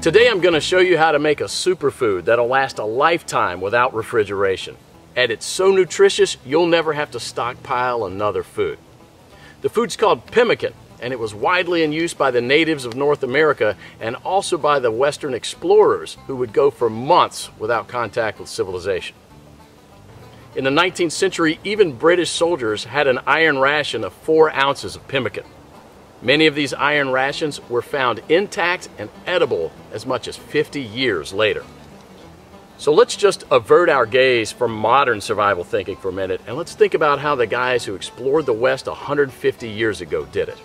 Today I'm going to show you how to make a superfood that'll last a lifetime without refrigeration. And it's so nutritious, you'll never have to stockpile another food. The food's called pemmican, and it was widely in use by the natives of North America and also by the Western explorers who would go for months without contact with civilization. In the 19th century, even British soldiers had an iron ration of 4 ounces of pemmican. Many of these iron rations were found intact and edible as much as 50 years later. So let's just avert our gaze from modern survival thinking for a minute, and let's think about how the guys who explored the West 150 years ago did it.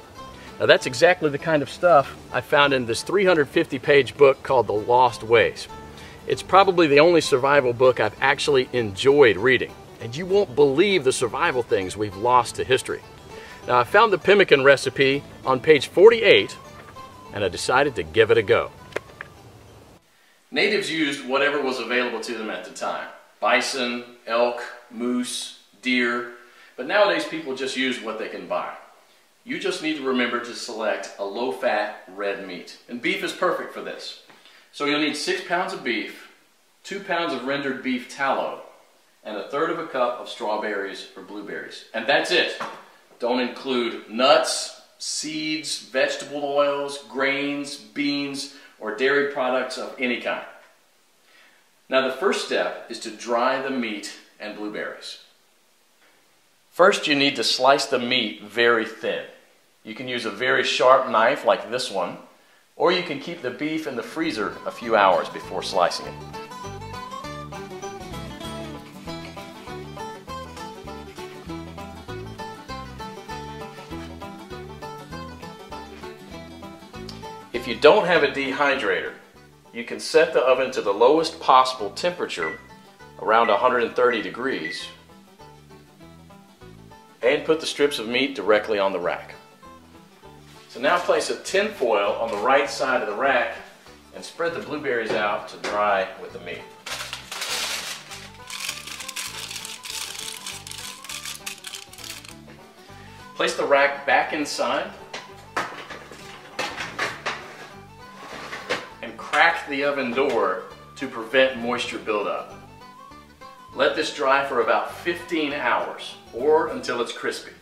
Now that's exactly the kind of stuff I found in this 350-page book called The Lost Ways. It's probably the only survival book I've actually enjoyed reading, and you won't believe the survival things we've lost to history. Now I found the pemmican recipe on page 48, and I decided to give it a go. Natives used whatever was available to them at the time. Bison, elk, moose, deer, but nowadays people just use what they can buy. You just need to remember to select a low-fat red meat, and beef is perfect for this. So you'll need 6 pounds of beef, 2 pounds of rendered beef tallow, and 1/3 cup of strawberries or blueberries. And that's it. Don't include nuts, seeds, vegetable oils, grains, beans, or dairy products of any kind. Now the first step is to dry the meat and blueberries. First you need to slice the meat very thin. You can use a very sharp knife like this one, or you can keep the beef in the freezer a few hours before slicing it. If you don't have a dehydrator, you can set the oven to the lowest possible temperature, around 130 degrees, and put the strips of meat directly on the rack. So now place a tin foil on the right side of the rack and spread the blueberries out to dry with the meat. Place the rack back inside and crack the oven door to prevent moisture buildup. Let this dry for about 15 hours or until it's crispy.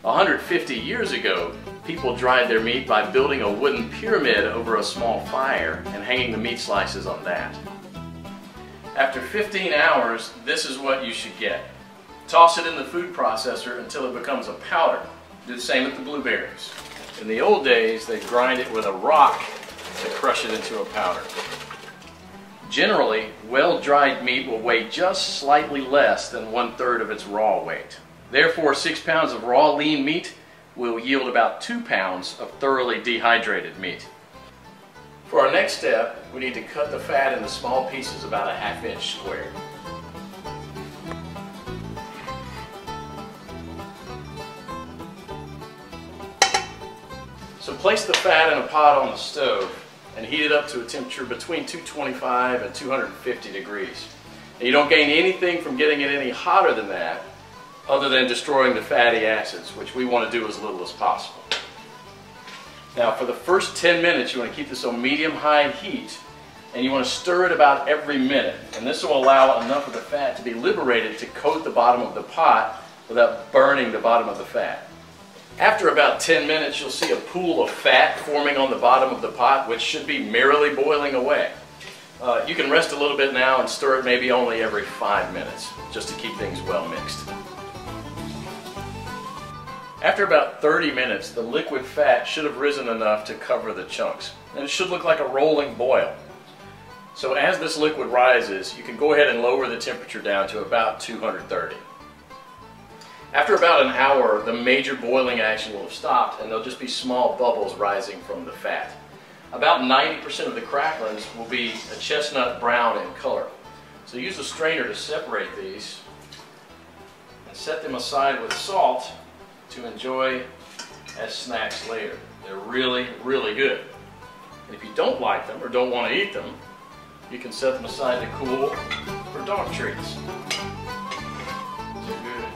150 years ago, people dried their meat by building a wooden pyramid over a small fire and hanging the meat slices on that. After 15 hours, this is what you should get. Toss it in the food processor until it becomes a powder. Do the same with the blueberries. In the old days, they grind it with a rock to crush it into a powder. Generally, well-dried meat will weigh just slightly less than 1/3 of its raw weight. Therefore, 6 pounds of raw lean meat will yield about 2 pounds of thoroughly dehydrated meat. For our next step, we need to cut the fat into small pieces about a 1/2 inch square. So place the fat in a pot on the stove and heat it up to a temperature between 225 and 250 degrees. And you don't gain anything from getting it any hotter than that, other than destroying the fatty acids, which we want to do as little as possible. Now for the first 10 minutes you want to keep this on medium-high heat, and you want to stir it about every minute, and this will allow enough of the fat to be liberated to coat the bottom of the pot without burning the bottom of the fat. After about 10 minutes you'll see a pool of fat forming on the bottom of the pot, which should be merrily boiling away. You can rest a little bit now and stir it maybe only every 5 minutes, just to keep things well mixed. After about 30 minutes, the liquid fat should have risen enough to cover the chunks, and it should look like a rolling boil. So as this liquid rises, you can go ahead and lower the temperature down to about 230. After about an hour, the major boiling action will have stopped, and there'll just be small bubbles rising from the fat. About 90% of the cracklings will be a chestnut brown in color. So use a strainer to separate these and set them aside with salt to enjoy as snacks later. They're really, really good. And if you don't like them or don't want to eat them, you can set them aside to cool for dog treats. They're good.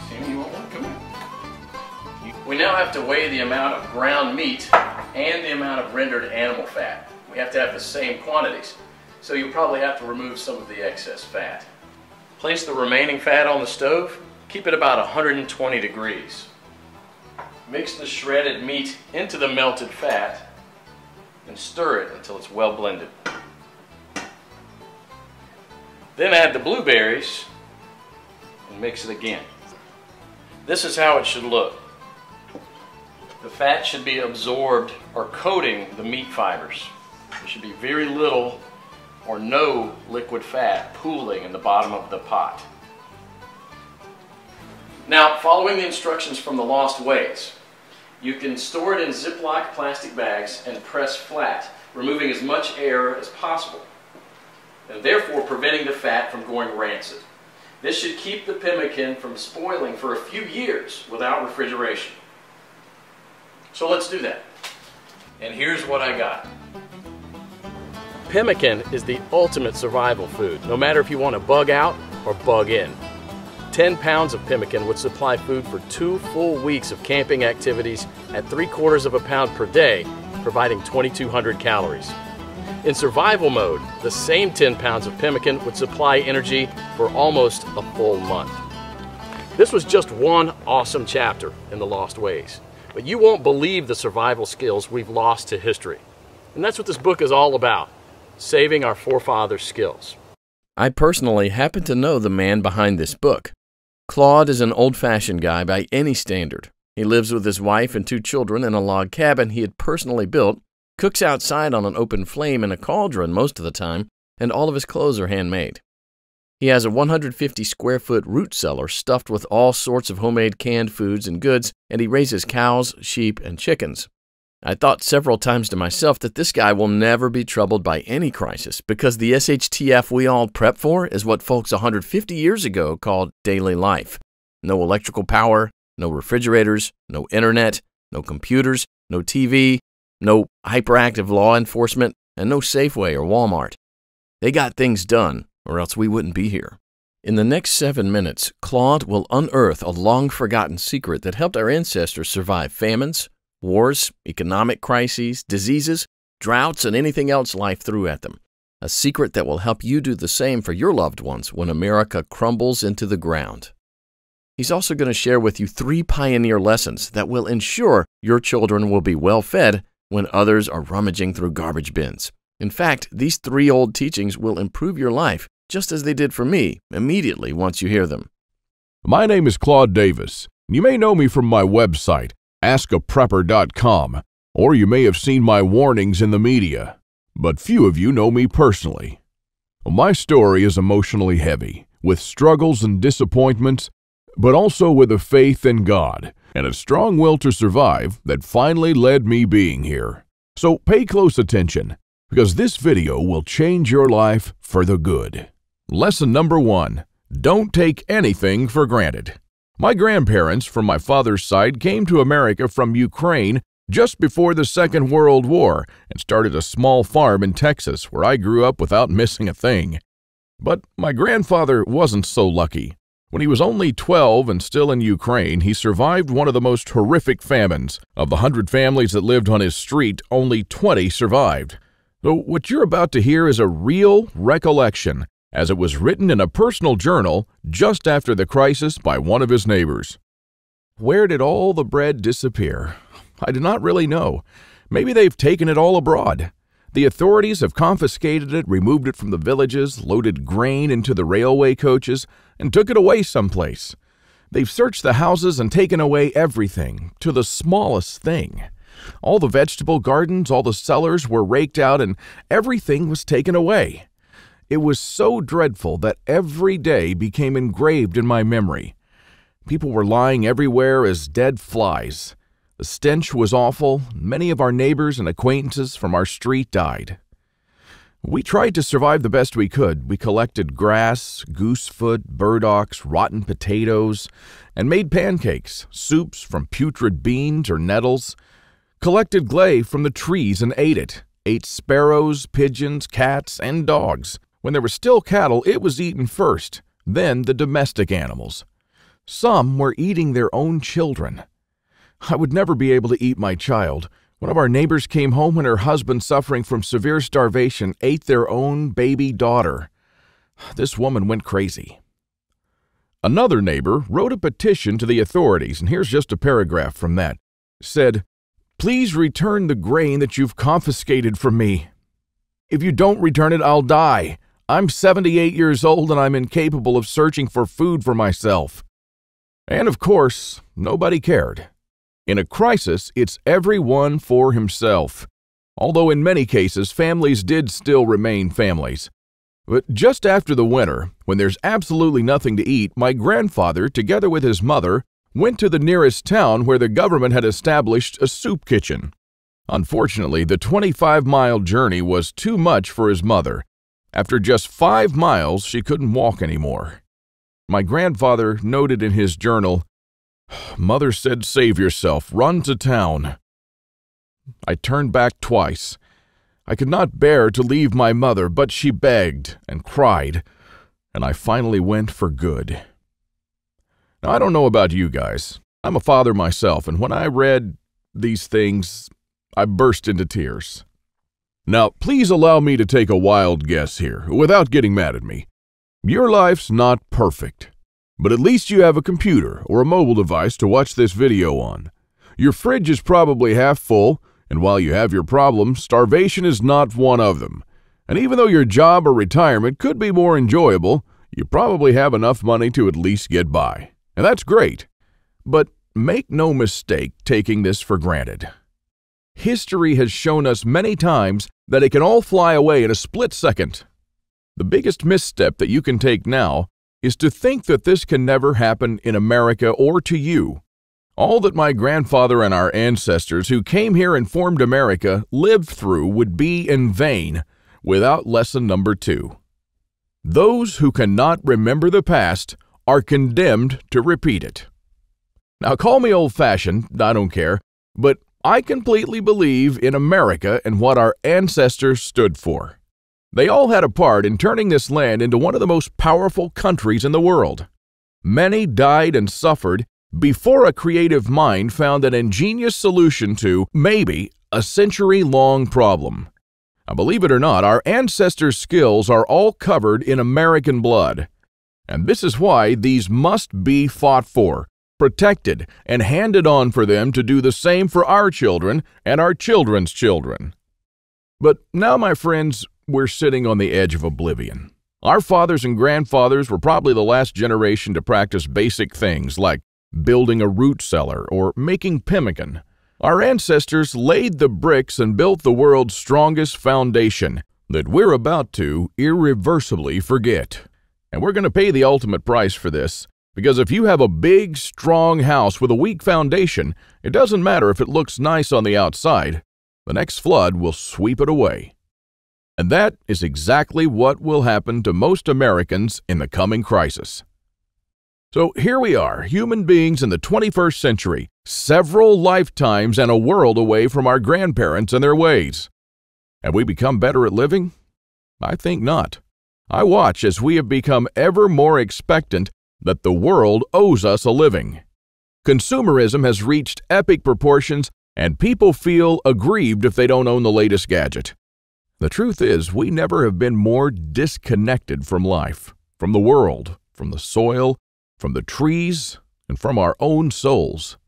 See, you want one? Come here. We now have to weigh the amount of ground meat and the amount of rendered animal fat. We have to have the same quantities, so you'll probably have to remove some of the excess fat. Place the remaining fat on the stove. Keep it about 120 degrees. Mix the shredded meat into the melted fat and stir it until it's well blended. Then add the blueberries and mix it again. This is how it should look. The fat should be absorbed or coating the meat fibers. There should be very little or no liquid fat pooling in the bottom of the pot. Now, following the instructions from the Lost Ways, you can store it in Ziploc plastic bags and press flat, removing as much air as possible, and therefore preventing the fat from going rancid. This should keep the pemmican from spoiling for a few years without refrigeration. So let's do that. And here's what I got. Pemmican is the ultimate survival food, no matter if you want to bug out or bug in. 10 pounds of pemmican would supply food for 2 full weeks of camping activities at 3/4 of a pound per day, providing 2,200 calories. In survival mode, the same 10 pounds of pemmican would supply energy for almost a full month. This was just one awesome chapter in the Lost Ways, but you won't believe the survival skills we've lost to history. And that's what this book is all about, saving our forefathers' skills. I personally happen to know the man behind this book. Claude is an old-fashioned guy by any standard. He lives with his wife and 2 children in a log cabin he had personally built, cooks outside on an open flame in a cauldron most of the time, and all of his clothes are handmade. He has a 150-square-foot root cellar stuffed with all sorts of homemade canned foods and goods, and he raises cows, sheep, and chickens. I thought several times to myself that this guy will never be troubled by any crisis because the SHTF we all prep for is what folks 150 years ago called daily life. No electrical power, no refrigerators, no internet, no computers, no TV, no hyperactive law enforcement, and no Safeway or Walmart. They got things done, or else we wouldn't be here. In the next 7 minutes, Claude will unearth a long-forgotten secret that helped our ancestors survive famines, wars, economic crises, diseases, droughts, and anything else life threw at them. A secret that will help you do the same for your loved ones when America crumbles into the ground. He's also going to share with you 3 pioneer lessons that will ensure your children will be well fed when others are rummaging through garbage bins. In fact, these 3 old teachings will improve your life just as they did for me immediately once you hear them. My name is Claude Davis. You may know me from my website, askaprepper.com, or you may have seen my warnings in the media, but few of you know me personally. My story is emotionally heavy, with struggles and disappointments, but also with a faith in God and a strong will to survive that finally led me being here. So pay close attention, because this video will change your life for the good. Lesson number 1, don't take anything for granted. My grandparents from my father's side came to America from Ukraine just before the Second World War and started a small farm in Texas where I grew up without missing a thing. But my grandfather wasn't so lucky. When he was only 12 and still in Ukraine, he survived one of the most horrific famines. Of the 100 families that lived on his street, only 20 survived. So what you're about to hear is a real recollection, as it was written in a personal journal just after the crisis by one of his neighbors. Where did all the bread disappear? I do not really know. Maybe they've taken it all abroad. The authorities have confiscated it, removed it from the villages, loaded grain into the railway coaches, and took it away someplace. They've searched the houses and taken away everything, to the smallest thing. All the vegetable gardens, all the cellars were raked out, and everything was taken away. It was so dreadful that every day became engraved in my memory. People were lying everywhere as dead flies. The stench was awful. Many of our neighbors and acquaintances from our street died. We tried to survive the best we could. We collected grass, goosefoot, burdocks, rotten potatoes, and made pancakes, soups from putrid beans or nettles, collected clay from the trees and ate it, ate sparrows, pigeons, cats, and dogs. When there were still cattle, it was eaten first, then the domestic animals. Some were eating their own children. I would never be able to eat my child. One of our neighbors came home when her husband, suffering from severe starvation, ate their own baby daughter. This woman went crazy. Another neighbor wrote a petition to the authorities, and here's just a paragraph from that. It said, "Please return the grain that you've confiscated from me. If you don't return it, I'll die. I'm 78 years old and I'm incapable of searching for food for myself." And of course, nobody cared. In a crisis, it's everyone for himself. Although in many cases, families did still remain families. But just after the winter, when there's absolutely nothing to eat, my grandfather, together with his mother, went to the nearest town where the government had established a soup kitchen. Unfortunately, the 25-mile journey was too much for his mother. After just 5 miles, she couldn't walk anymore. My grandfather noted in his journal, "Mother said, save yourself, run to town." I turned back twice. I could not bear to leave my mother, but she begged and cried, and I finally went for good. Now, I don't know about you guys. I'm a father myself, and when I read these things, I burst into tears. Now, please allow me to take a wild guess here, without getting mad at me. Your life's not perfect, but at least you have a computer or a mobile device to watch this video on. Your fridge is probably half full, and while you have your problems, starvation is not one of them. And even though your job or retirement could be more enjoyable, you probably have enough money to at least get by. And that's great. But make no mistake taking this for granted. History has shown us many times that it can all fly away in a split second. The biggest misstep that you can take now is to think that this can never happen in America or to you. All that my grandfather and our ancestors who came here and formed America lived through would be in vain without lesson number 2. Those who cannot remember the past are condemned to repeat it. Now, call me old-fashioned, I don't care, but I completely believe in America and what our ancestors stood for. They all had a part in turning this land into one of the most powerful countries in the world. Many died and suffered before a creative mind found an ingenious solution to, maybe, a century-long problem. Now, believe it or not, our ancestors' skills are all covered in American blood. And this is why these must be fought for, protected, and handed on for them to do the same for our children and our children's children. But now, my friends, we're sitting on the edge of oblivion. Our fathers and grandfathers were probably the last generation to practice basic things like building a root cellar or making pemmican. Our ancestors laid the bricks and built the world's strongest foundation that we're about to irreversibly forget. And we're going to pay the ultimate price for this, because if you have a big, strong house with a weak foundation, it doesn't matter if it looks nice on the outside. The next flood will sweep it away. And that is exactly what will happen to most Americans in the coming crisis. So here we are, human beings in the 21st century, several lifetimes and a world away from our grandparents and their ways. Have we become better at living? I think not. I watch as we have become ever more expectant that the world owes us a living. Consumerism has reached epic proportions, and people feel aggrieved if they don't own the latest gadget. The truth is, we never have been more disconnected from life, from the world, from the soil, from the trees, and from our own souls.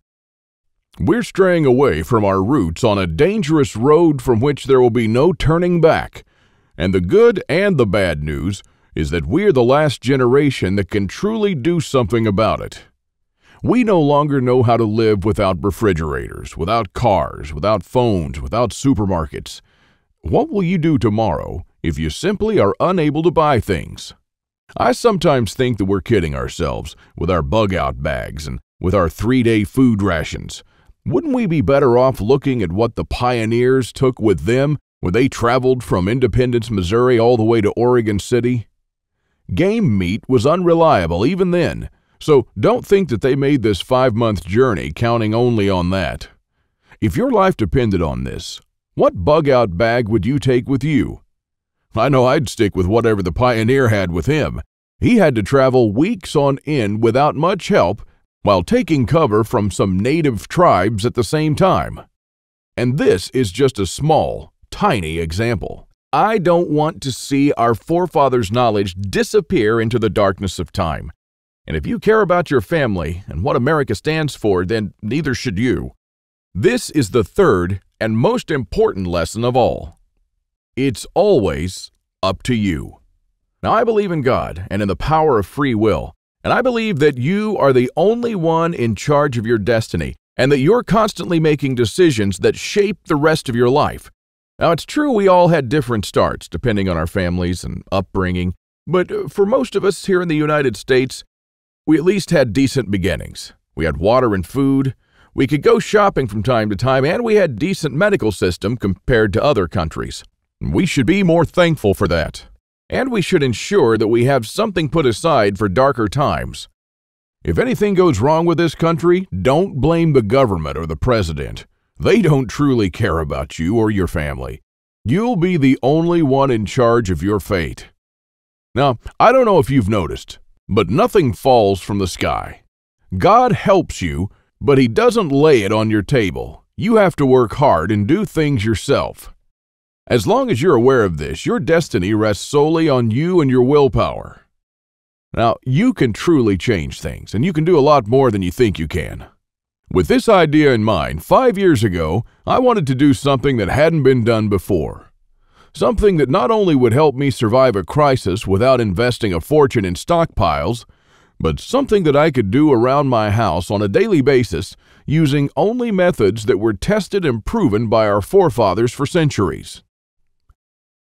We're straying away from our roots on a dangerous road from which there will be no turning back. And the good and the bad news is that we're the last generation that can truly do something about it. We no longer know how to live without refrigerators, without cars, without phones, without supermarkets. What will you do tomorrow if you simply are unable to buy things? I sometimes think that we're kidding ourselves with our bug-out bags and with our 3-day food rations. Wouldn't we be better off looking at what the pioneers took with them when they traveled from Independence, Missouri all the way to Oregon City? Game meat was unreliable even then, so don't think that they made this 5-month journey counting only on that. If your life depended on this, what bug-out bag would you take with you? I know I'd stick with whatever the pioneer had with him. He had to travel weeks on end without much help while taking cover from some native tribes at the same time. And this is just a small, tiny example. I don't want to see our forefathers' knowledge disappear into the darkness of time. And if you care about your family and what America stands for, then neither should you. This is the third and most important lesson of all. It's always up to you. Now, I believe in God and in the power of free will, and I believe that you are the only one in charge of your destiny, and that you're constantly making decisions that shape the rest of your life. Now, it's true we all had different starts, depending on our families and upbringing, but for most of us here in the United States, we at least had decent beginnings. We had water and food, we could go shopping from time to time, and we had a decent medical system compared to other countries. We should be more thankful for that. And we should ensure that we have something put aside for darker times. If anything goes wrong with this country, don't blame the government or the president. They don't truly care about you or your family. You'll be the only one in charge of your fate. Now, I don't know if you've noticed, but nothing falls from the sky. God helps you, but He doesn't lay it on your table. You have to work hard and do things yourself. As long as you're aware of this, your destiny rests solely on you and your willpower. Now, you can truly change things, and you can do a lot more than you think you can. With this idea in mind, 5 years ago, I wanted to do something that hadn't been done before. Something that not only would help me survive a crisis without investing a fortune in stockpiles, but something that I could do around my house on a daily basis using only methods that were tested and proven by our forefathers for centuries.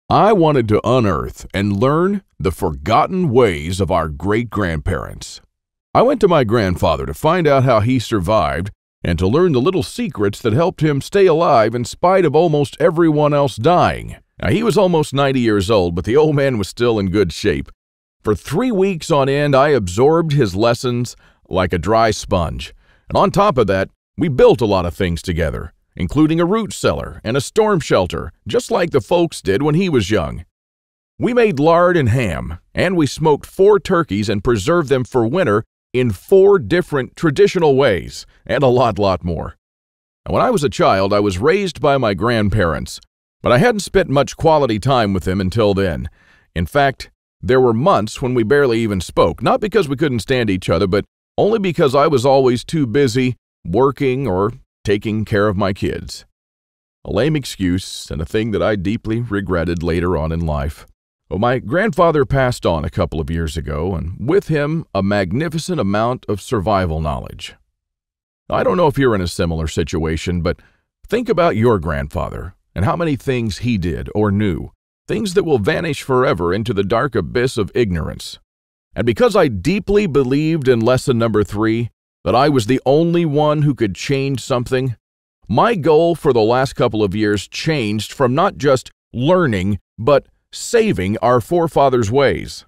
I wanted to unearth and learn the forgotten ways of our great-grandparents. I went to my grandfather to find out how he survived and to learn the little secrets that helped him stay alive in spite of almost everyone else dying. Now, he was almost 90 years old, but the old man was still in good shape. For 3 weeks on end, I absorbed his lessons like a dry sponge. And on top of that, we built a lot of things together, including a root cellar and a storm shelter, just like the folks did when he was young. We made lard and ham, and we smoked 4 turkeys and preserved them for winter in 4 different traditional ways, and a lot more. Now, when I was a child, I was raised by my grandparents, but I hadn't spent much quality time with them until then. In fact, there were months when we barely even spoke, not because we couldn't stand each other, but only because I was always too busy working or taking care of my kids. A lame excuse and a thing that I deeply regretted later on in life. Well, my grandfather passed on a couple of years ago, and with him, a magnificent amount of survival knowledge. I don't know if you're in a similar situation, but think about your grandfather and how many things he did or knew, things that will vanish forever into the dark abyss of ignorance. And because I deeply believed in lesson number 3, that I was the only one who could change something, my goal for the last couple of years changed from not just learning, but saving our forefathers' ways.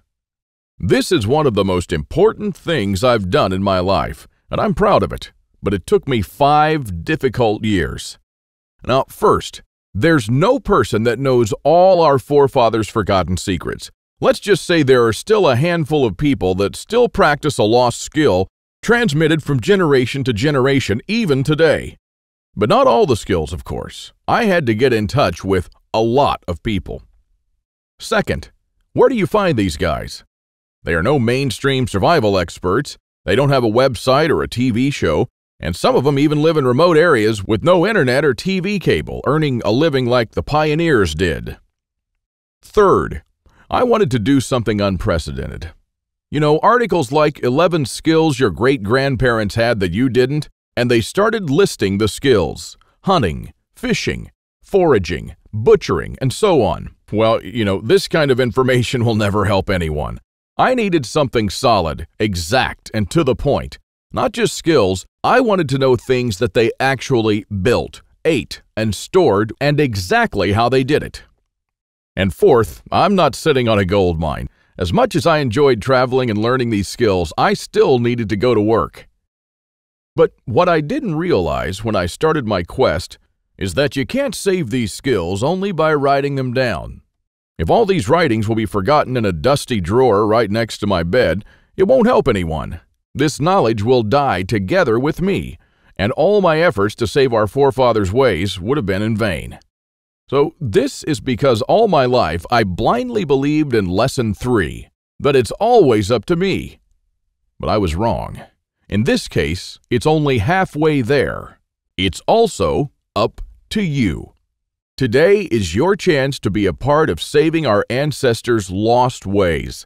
This is one of the most important things I've done in my life, and I'm proud of it, but it took me 5 difficult years. Now, first, there's no person that knows all our forefathers' forgotten secrets. Let's just say there are still a handful of people that still practice a lost skill transmitted from generation to generation, even today. But not all the skills, of course. I had to get in touch with a lot of people. Second, where do you find these guys? They are no mainstream survival experts, they don't have a website or a TV show, and some of them even live in remote areas with no internet or TV cable, earning a living like the pioneers did. Third, I wanted to do something unprecedented. You know, articles like 11 skills your great-grandparents had that you didn't, and they started listing the skills: hunting, fishing, foraging, butchering, and so on. Well, this kind of information will never help anyone. I needed something solid, exact, and to the point. Not just skills, I wanted to know things that they actually built, ate, and stored, and exactly how they did it. And fourth, I'm not sitting on a gold mine. As much as I enjoyed traveling and learning these skills, I still needed to go to work. But what I didn't realize when I started my quest is that you can't save these skills only by writing them down. If all these writings will be forgotten in a dusty drawer right next to my bed, it won't help anyone. This knowledge will die together with me, and all my efforts to save our forefathers' ways would have been in vain. So this is because all my life I blindly believed in Lesson 3, that it's always up to me. But I was wrong. In this case, it's only halfway there. It's also up to you. Today is your chance to be a part of saving our ancestors' lost ways.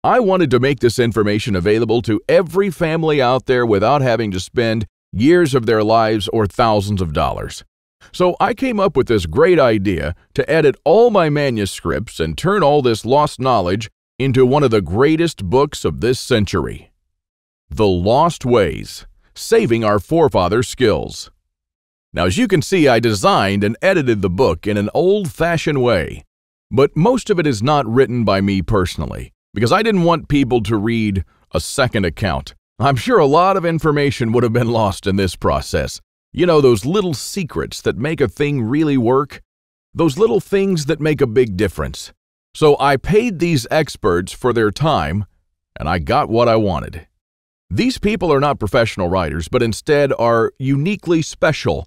I wanted to make this information available to every family out there without having to spend years of their lives or thousands of dollars. So I came up with this great idea to edit all my manuscripts and turn all this lost knowledge into one of the greatest books of this century. The Lost Ways, Saving Our Forefathers' Skills. Now, as you can see, I designed and edited the book in an old-fashioned way, but most of it is not written by me personally, because I didn't want people to read a second account. I'm sure a lot of information would have been lost in this process. You know, those little secrets that make a thing really work? Those little things that make a big difference. So I paid these experts for their time, and I got what I wanted. These people are not professional writers, but instead are uniquely special.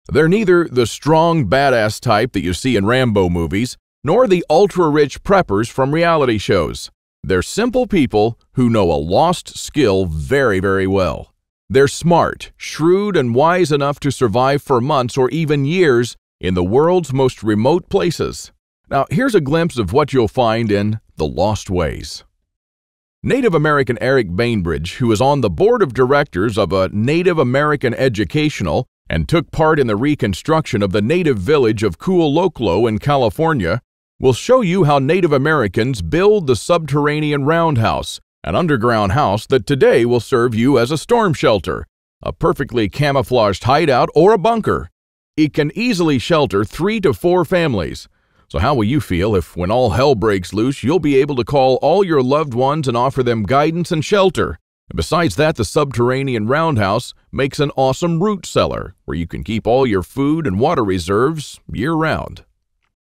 They're neither the strong, badass type that you see in Rambo movies, nor the ultra-rich preppers from reality shows. They're simple people who know a lost skill very, very well. They're smart, shrewd, and wise enough to survive for months or even years in the world's most remote places. Now, here's a glimpse of what you'll find in The Lost Ways. Native American Eric Bainbridge, who is on the board of directors of a Native American educational and took part in the reconstruction of the native village of Kualoklo in California, will show you how Native Americans build the subterranean roundhouse, an underground house that today will serve you as a storm shelter, a perfectly camouflaged hideout, or a bunker. It can easily shelter 3 to 4 families. So how will you feel if, when all hell breaks loose, you'll be able to call all your loved ones and offer them guidance and shelter? And besides that, the subterranean roundhouse makes an awesome root cellar where you can keep all your food and water reserves year-round.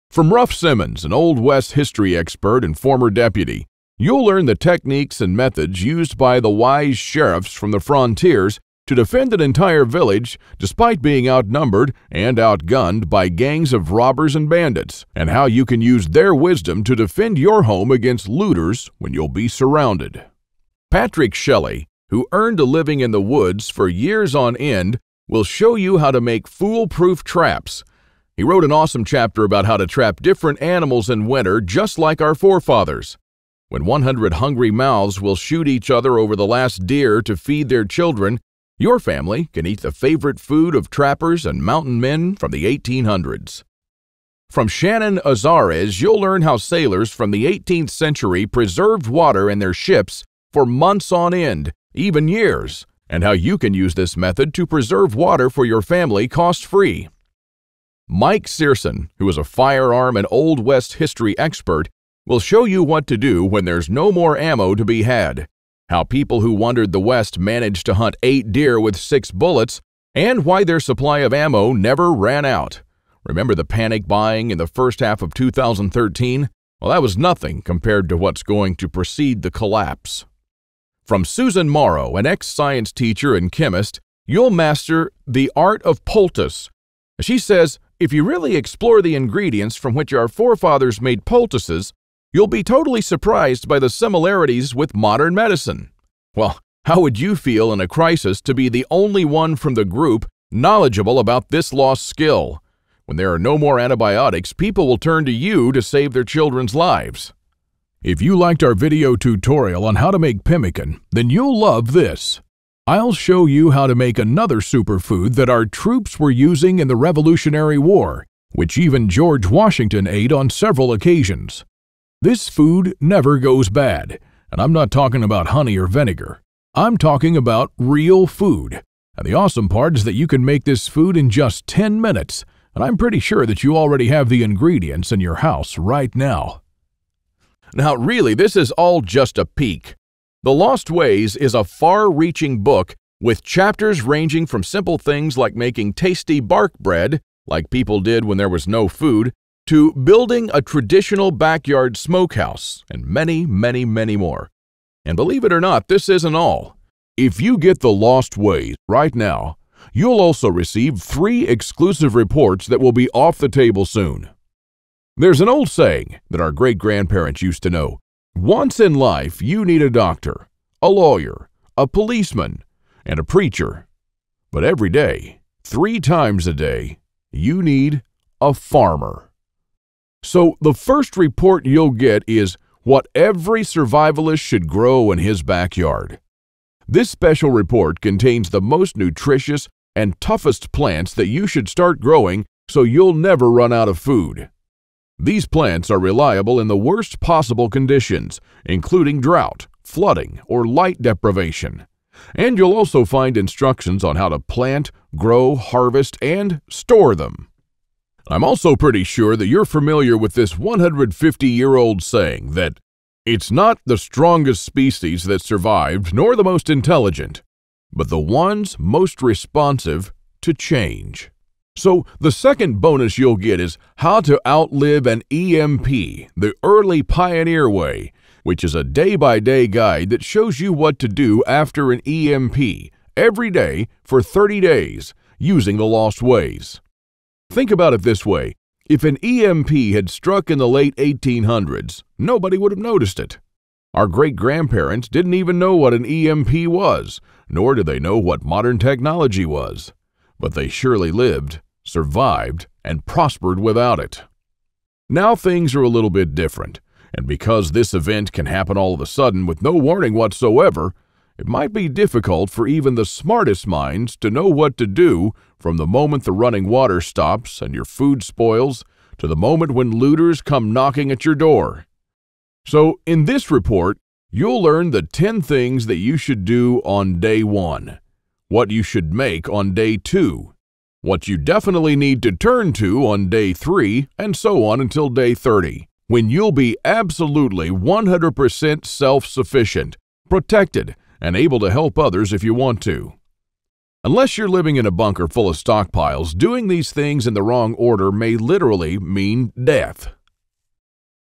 From Ruff Simmons, an Old West history expert and former deputy, you'll learn the techniques and methods used by the wise sheriffs from the frontiers to defend an entire village despite being outnumbered and outgunned by gangs of robbers and bandits, and how you can use their wisdom to defend your home against looters when you'll be surrounded. Patrick Shelley, who earned a living in the woods for years on end, will show you how to make foolproof traps. He wrote an awesome chapter about how to trap different animals in winter just like our forefathers. When 100 hungry mouths will shoot each other over the last deer to feed their children, your family can eat the favorite food of trappers and mountain men from the 1800s. From Shannon Azares, you'll learn how sailors from the 18th century preserved water in their ships for months on end, even years, and how you can use this method to preserve water for your family cost-free. Mike Searson, who is a firearm and Old West history expert, will show you what to do when there's no more ammo to be had, how people who wandered the West managed to hunt 8 deer with 6 bullets, and why their supply of ammo never ran out. Remember the panic buying in the first half of 2013? Well, that was nothing compared to what's going to precede the collapse. From Susan Morrow, an ex-science teacher and chemist, you'll master the art of poultice. She says, if you really explore the ingredients from which our forefathers made poultices, you'll be totally surprised by the similarities with modern medicine. Well, how would you feel in a crisis to be the only one from the group knowledgeable about this lost skill? When there are no more antibiotics, people will turn to you to save their children's lives. If you liked our video tutorial on how to make pemmican, then you'll love this. I'll show you how to make another superfood that our troops were using in the Revolutionary War, which even George Washington ate on several occasions. This food never goes bad, and I'm not talking about honey or vinegar. I'm talking about real food. And the awesome part is that you can make this food in just 10 minutes, and I'm pretty sure that you already have the ingredients in your house right now. Now, really, this is all just a peek. The Lost Ways is a far-reaching book with chapters ranging from simple things like making tasty bark bread, like people did when there was no food, to building a traditional backyard smokehouse, and many, many, many more. And believe it or not, this isn't all. If you get The Lost Ways right now, You'll also receive 3 exclusive reports that will be off the table soon. There's an old saying that our great-grandparents used to know. Once in life, you need a doctor, a lawyer, a policeman, and a preacher. But every day, 3 times a day, you need a farmer. So the first report you'll get is what every survivalist should grow in his backyard. This special report contains the most nutritious and toughest plants that you should start growing so you'll never run out of food. These plants are reliable in the worst possible conditions, including drought, flooding, or light deprivation. And you'll also find instructions on how to plant, grow, harvest, and store them. I'm also pretty sure that you're familiar with this 150-year-old saying that it's not the strongest species that survived nor the most intelligent, but the ones most responsive to change. So the second bonus you'll get is how to outlive an EMP, the Early Pioneer Way, which is a day-by-day guide that shows you what to do after an EMP every day for 30 days using the Lost Ways. Think about it this way. If an EMP had struck in the late 1800s, nobody would have noticed it. Our great-grandparents didn't even know what an EMP was, nor did they know what modern technology was. But they surely lived, survived, and prospered without it. Now things are a little bit different, and because this event can happen all of a sudden with no warning whatsoever, it might be difficult for even the smartest minds to know what to do from the moment the running water stops and your food spoils to the moment when looters come knocking at your door. So in this report, you'll learn the 10 things that you should do on day 1, what you should make on day 2, what you definitely need to turn to on day 3, and so on until day 30, when you'll be absolutely 100% self-sufficient, protected, and able to help others if you want to. Unless you're living in a bunker full of stockpiles, doing these things in the wrong order may literally mean death.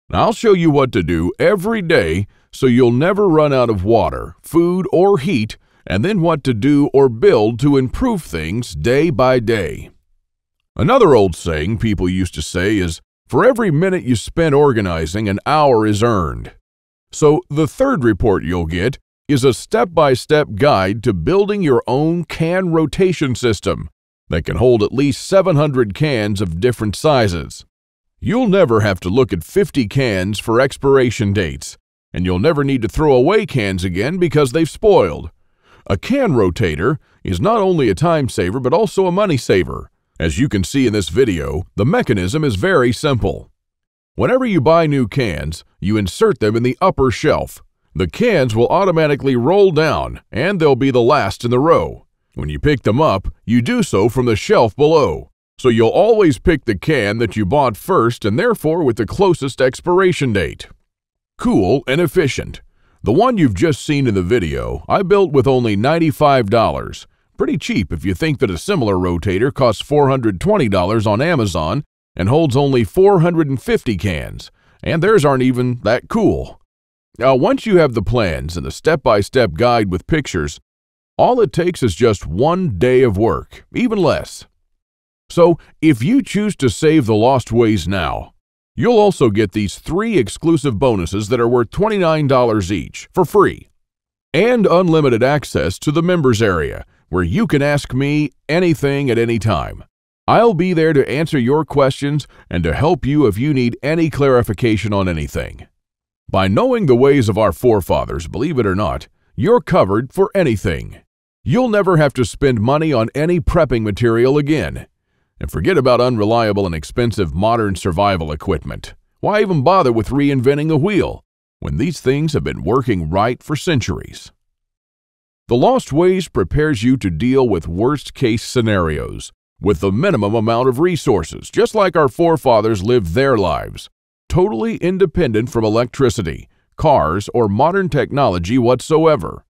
Now, I'll show you what to do every day so you'll never run out of water, food, or heat, and then what to do or build to improve things day by day. Another old saying people used to say is, for every minute you spend organizing, an hour is earned. So the third report you'll get is a step-by-step guide to building your own can rotation system that can hold at least 700 cans of different sizes. You'll never have to look at 50 cans for expiration dates, and you'll never need to throw away cans again because they've spoiled. A can rotator is not only a time saver but also a money saver. As you can see in this video, the mechanism is very simple. Whenever you buy new cans, you insert them in the upper shelf. The cans will automatically roll down, and they'll be the last in the row. When you pick them up, you do so from the shelf below. So you'll always pick the can that you bought first and therefore with the closest expiration date. Cool and efficient. The one you've just seen in the video, I built with only $95. Pretty cheap if you think that a similar rotator costs $420 on Amazon and holds only 450 cans, and theirs aren't even that cool. Now, once you have the plans and the step-by-step guide with pictures, all it takes is just 1 day of work, even less. So, if you choose to save the Lost Ways now, you'll also get these 3 exclusive bonuses that are worth $29 each, for free, and unlimited access to the members area, where you can ask me anything at any time. I'll be there to answer your questions and to help you if you need any clarification on anything. By knowing the ways of our forefathers, believe it or not, you're covered for anything. You'll never have to spend money on any prepping material again. And forget about unreliable and expensive modern survival equipment. Why even bother with reinventing the wheel when these things have been working right for centuries? The Lost Ways prepares you to deal with worst-case scenarios with the minimum amount of resources, just like our forefathers lived their lives, totally independent from electricity, cars, or modern technology whatsoever,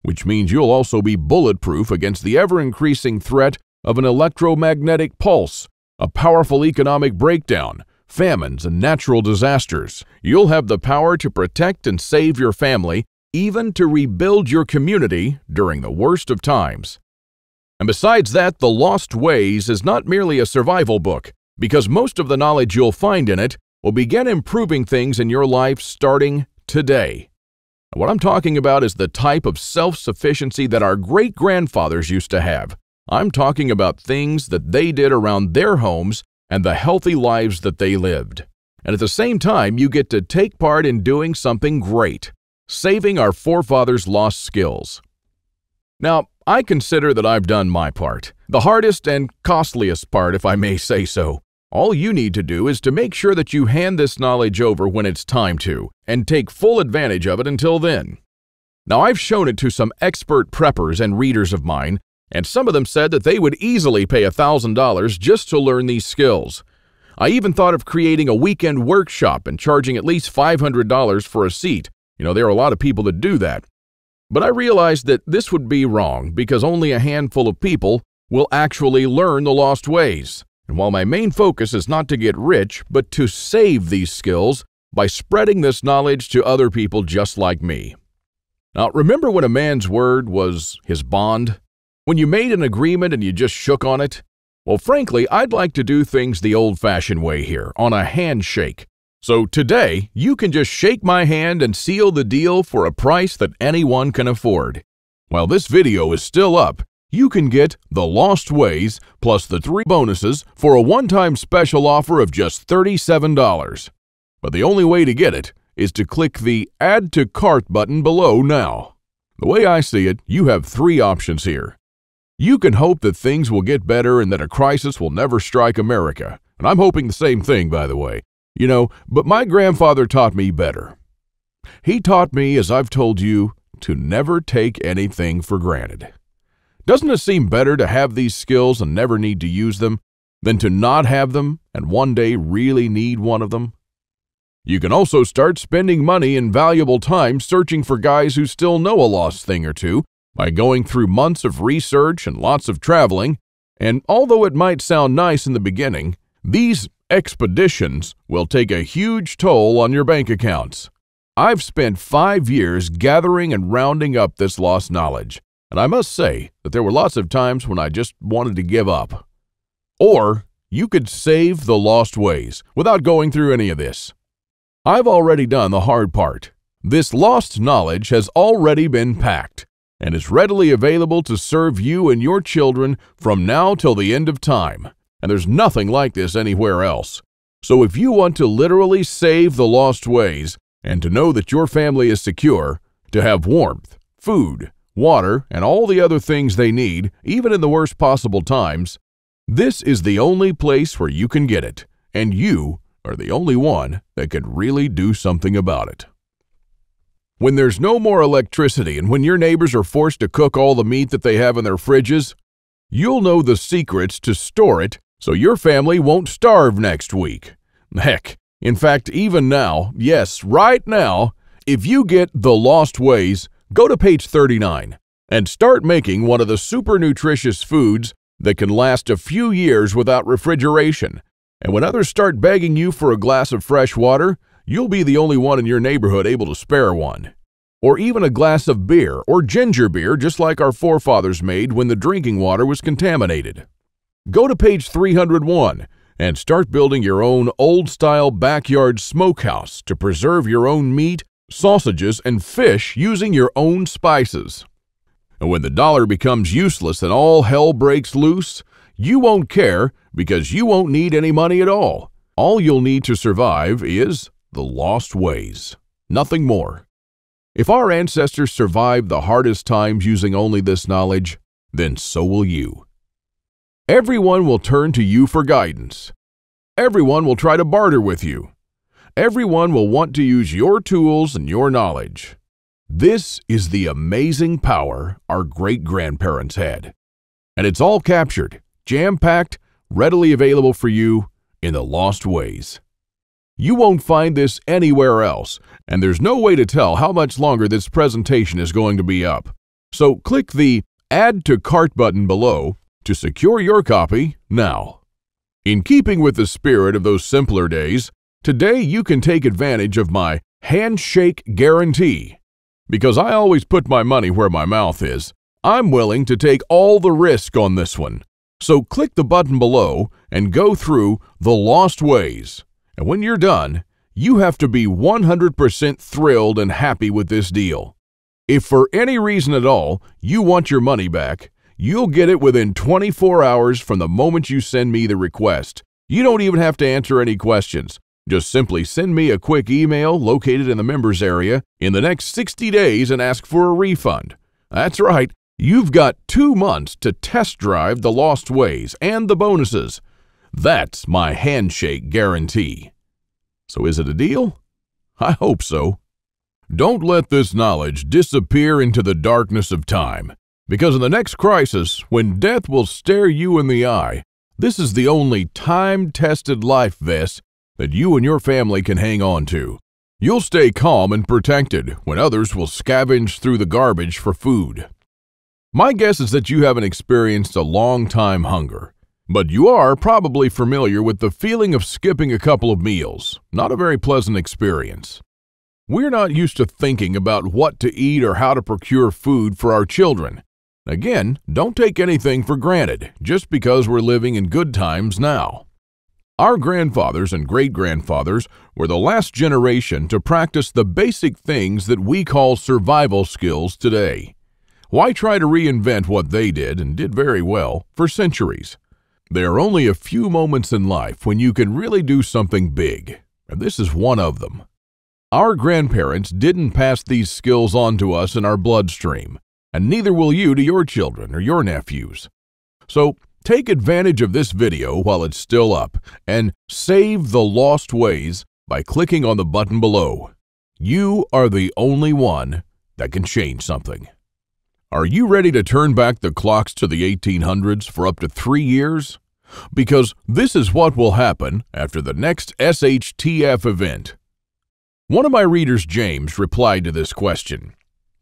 which means you'll also be bulletproof against the ever-increasing threat of an electromagnetic pulse, a powerful economic breakdown, famines, and natural disasters. You'll have the power to protect and save your family, even to rebuild your community during the worst of times. And besides that, The Lost Ways is not merely a survival book, because most of the knowledge you'll find in it will begin improving things in your life starting today. And what I'm talking about is the type of self-sufficiency that our great-grandfathers used to have. I'm talking about things that they did around their homes and the healthy lives that they lived. And at the same time, you get to take part in doing something great, saving our forefathers' lost skills. Now, I consider that I've done my part, the hardest and costliest part, if I may say so. All you need to do is to make sure that you hand this knowledge over when it's time to, and take full advantage of it until then. Now, I've shown it to some expert preppers and readers of mine, and some of them said that they would easily pay $1,000 just to learn these skills. I even thought of creating a weekend workshop and charging at least $500 for a seat. There are a lot of people that do that. But I realized that this would be wrong because only a handful of people will actually learn the lost ways. And while my main focus is not to get rich, but to save these skills by spreading this knowledge to other people just like me. Now, remember when a man's word was his bond? When you made an agreement and you just shook on it? Well, frankly, I'd like to do things the old-fashioned way here, on a handshake. So today, you can just shake my hand and seal the deal for a price that anyone can afford. While this video is still up, you can get The Lost Ways plus the 3 bonuses for a one-time special offer of just $37. But the only way to get it is to click the Add to Cart button below now. The way I see it, you have 3 options here. You can hope that things will get better and that a crisis will never strike America. And I'm hoping the same thing, by the way. But my grandfather taught me better. He taught me, as I've told you, to never take anything for granted. Doesn't it seem better to have these skills and never need to use them than to not have them and one day really need one of them? You can also start spending money and valuable time searching for guys who still know a lost thing or two by going through months of research and lots of traveling. And although it might sound nice in the beginning, these expeditions will take a huge toll on your bank accounts. I've spent 5 years gathering and rounding up this lost knowledge, and I must say that there were lots of times when I just wanted to give up. Or you could save the lost ways without going through any of this. I've already done the hard part. This lost knowledge has already been packed and is readily available to serve you and your children from now till the end of time. And there's nothing like this anywhere else. So if you want to literally save the lost ways and to know that your family is secure, to have warmth, food, water, and all the other things they need, even in the worst possible times, this is the only place where you can get it, and you are the only one that can really do something about it. When there's no more electricity and when your neighbors are forced to cook all the meat that they have in their fridges, you'll know the secrets to store it so your family won't starve next week. Heck, in fact, even now, yes, right now, if you get The Lost Ways, go to page 39 and start making one of the super nutritious foods that can last a few years without refrigeration. And when others start begging you for a glass of fresh water, you'll be the only one in your neighborhood able to spare one. Or even a glass of beer or ginger beer, just like our forefathers made when the drinking water was contaminated. Go to page 301 and start building your own old-style backyard smokehouse to preserve your own meat, sausages, and fish using your own spices. And when the dollar becomes useless and all hell breaks loose, you won't care because you won't need any money at all. All you'll need to survive is the lost ways. Nothing more. If our ancestors survived the hardest times using only this knowledge, then so will you. Everyone will turn to you for guidance. Everyone will try to barter with you. Everyone will want to use your tools and your knowledge. This is the amazing power our great-grandparents had. And it's all captured, jam-packed, readily available for you in The Lost Ways. You won't find this anywhere else, and there's no way to tell how much longer this presentation is going to be up. So click the Add to Cart button below to secure your copy now. In keeping with the spirit of those simpler days, today you can take advantage of my handshake guarantee. Because I always put my money where my mouth is, I'm willing to take all the risk on this one. So click the button below and go through The Lost Ways. And when you're done, you have to be 100% thrilled and happy with this deal. If for any reason at all you want your money back, you'll get it within 24 hours from the moment you send me the request. You don't even have to answer any questions. Just simply send me a quick email located in the members area in the next 60 days and ask for a refund. That's right, you've got 2 months to test drive The Lost Ways and the bonuses. That's my handshake guarantee. So is it a deal? I hope so. Don't let this knowledge disappear into the darkness of time, because in the next crisis, when death will stare you in the eye, this is the only time-tested life vest that you and your family can hang on to. You'll stay calm and protected when others will scavenge through the garbage for food. My guess is that you haven't experienced a long-time hunger, but you are probably familiar with the feeling of skipping a couple of meals. Not a very pleasant experience. We're not used to thinking about what to eat or how to procure food for our children. Again, don't take anything for granted just because we're living in good times now. Our grandfathers and great-grandfathers were the last generation to practice the basic things that we call survival skills today. Why try to reinvent what they did, and did very well, for centuries? There are only a few moments in life when you can really do something big, and this is one of them. Our grandparents didn't pass these skills on to us in our bloodstream, and neither will you to your children or your nephews. So, take advantage of this video while it's still up and save The Lost Ways by clicking on the button below. You are the only one that can change something. Are you ready to turn back the clocks to the 1800s for up to 3 years? Because this is what will happen after the next SHTF event. One of my readers, James, replied to this question.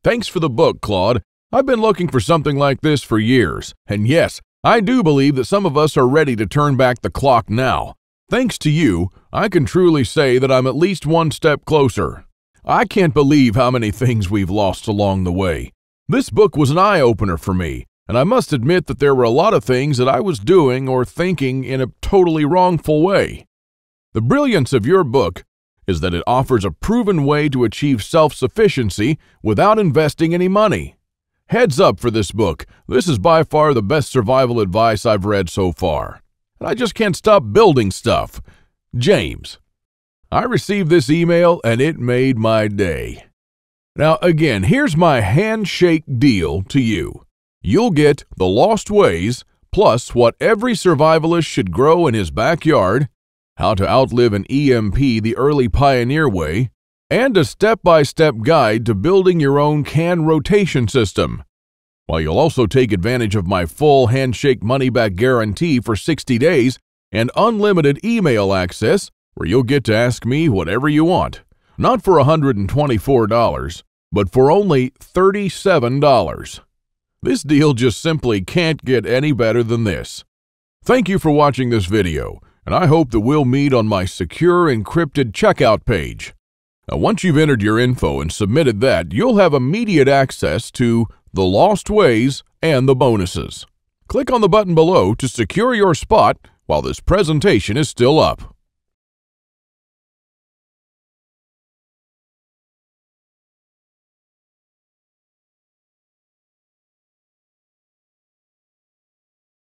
Thanks for the book, Claude. I've been looking for something like this for years, and yes, I do believe that some of us are ready to turn back the clock now. Thanks to you, I can truly say that I'm at least one step closer. I can't believe how many things we've lost along the way. This book was an eye-opener for me, and I must admit that there were a lot of things that I was doing or thinking in a totally wrongful way. The brilliance of your book is that it offers a proven way to achieve self-sufficiency without investing any money. Heads up for this book. This is by far the best survival advice I've read so far. And I just can't stop building stuff. James. I received this email and it made my day. Now again, here's my handshake deal to you. You'll get The Lost Ways, plus what every survivalist should grow in his backyard, how to outlive an EMP the early pioneer way, and a step-by-step guide to building your own can rotation system. While you'll also take advantage of my full handshake money-back guarantee for 60 days and unlimited email access where you'll get to ask me whatever you want. Not for $124, but for only $37. This deal just simply can't get any better than this. Thank you for watching this video, and I hope that we'll meet on my secure encrypted checkout page. Now, once you've entered your info and submitted that, you'll have immediate access to The Lost Ways and the bonuses. Click on the button below to secure your spot while this presentation is still up.